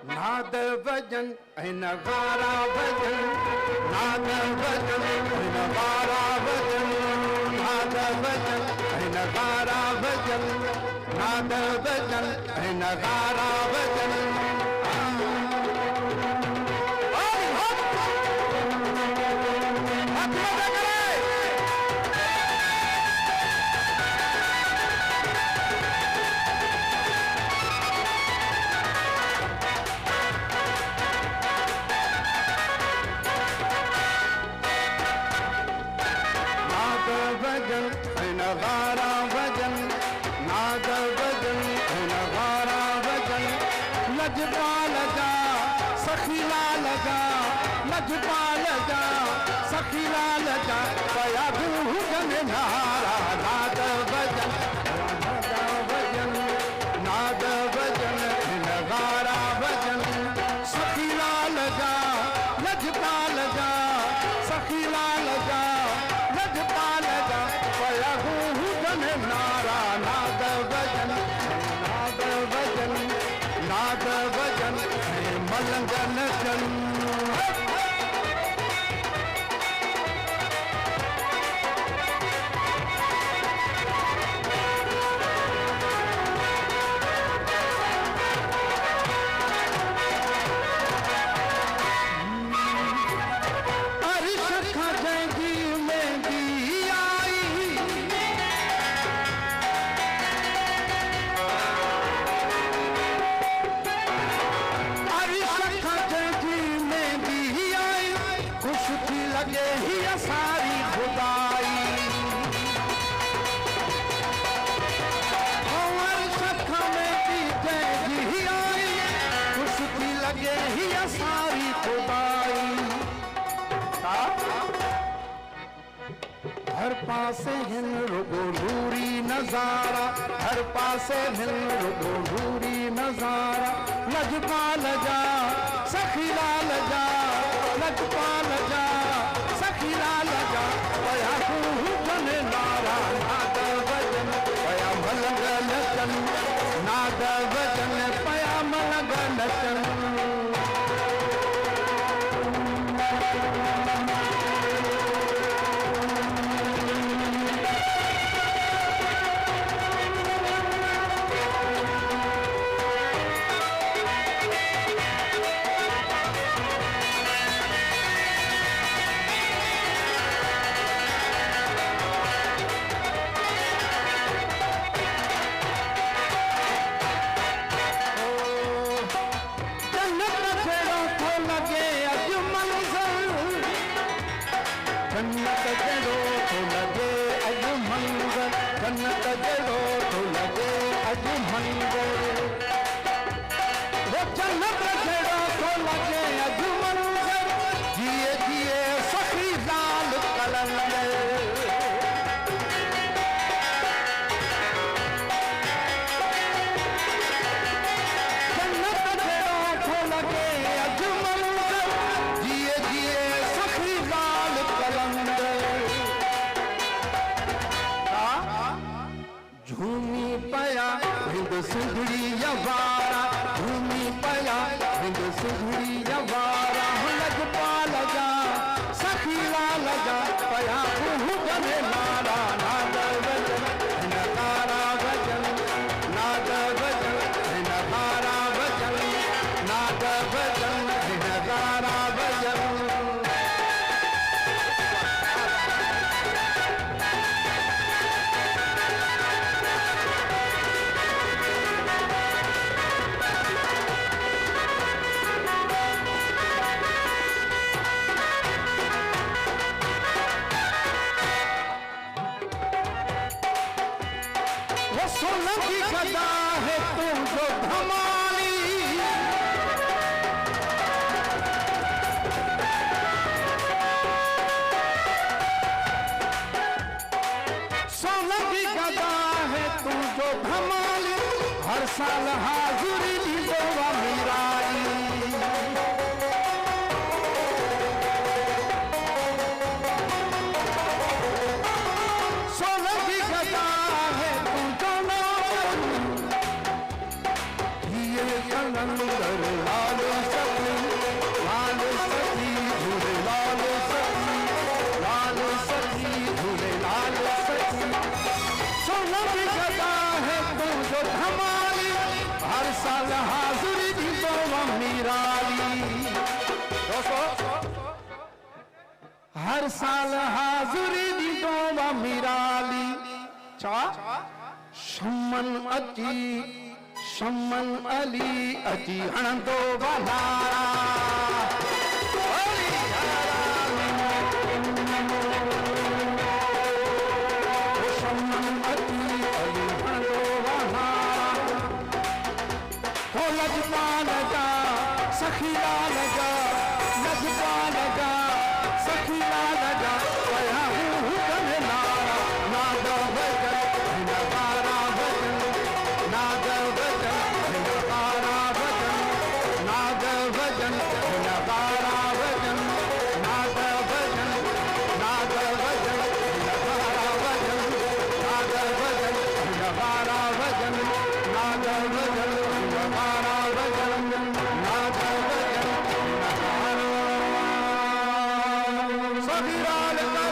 नाद भजन ऐं नगारा भजन, नाद भजन ऐं नगारा भजन, नाद भजन ऐं नगारा भजन, नाद भजन ऐं नगारा भजन। भजन ऐं नगारा भजन, नाद भजन ऐं नगारा भजन। लजपाल जा सखी लाल जा, लजपाल जा सखी लाल जा, पया गुहन नारा। नाद भजन नाद भजन, नाद भजन ऐं नगारा भजन। सखी लाल जा लजपाल जा, सखी लाल जा लजपाल जा, पया गुहन नारा। नाद भजन नाद भजन, नाद भजन ऐं मलंगन जन। लगे ही सारी खुदाई, और सखा में भी जय आई, खुशकी लगे ही सारी खुदाई। हर पासे हिन रुगो नूरी नजारा, हर पासे हिन रुगो नूरी नजारा। लजपाल जा सखी लाल जा, लजपाल जा सखी लाल जा, पया गुहन नारा। नाद भजन पया मलंगन जन, नाद भजन पया मलंगन जन। जन्नत जड़ो तो लगे अज मंगल, जन्नत जड़ो तो लगे अज मंगल। वो जन्नत जड़ो तो लगे अज मंगल, जिए जिए सखी लाल कलंदर। जन्नत जड़ो तो लगे अज मंगल, जिए जिए सखी लाल कलंदर। झूमी पया हिंद सुधड़ी यवारा, झूमी पया हिंद सुधड़ी यवारा। लजपाल जा सखी लाल जा, पया गुहन नारा। नाद भजन नगारा भजन, नाद भजन नगारा भजन, नाद भजन नगारा भजन। सोलंकी गदा है तू जो धमाली, सोलंकी गदा है तू जो धमाली। हर साल हाजुरी लीदोवा मीराई, सोलंकी गदा है तू जो कलंदर लाल मीराली। दोस्तों हर साल हाज़ुरी ॾींदो मीराली। छा शमन अची शमन अली अची हणंदो नारा। लजपाल जा सखीलाल जा लजपाल जा सखीलाल जा कया हुकम नारा। नाद भजन नगारा भजन नाद भजन नगारा भजन नाद भजन नगारा भजन नाद भजन नाद भजन नगारा भजन नाद भजन नगारा भजन नाद भजन नगारा भजन नाद भजन नगारा। सखीलाल का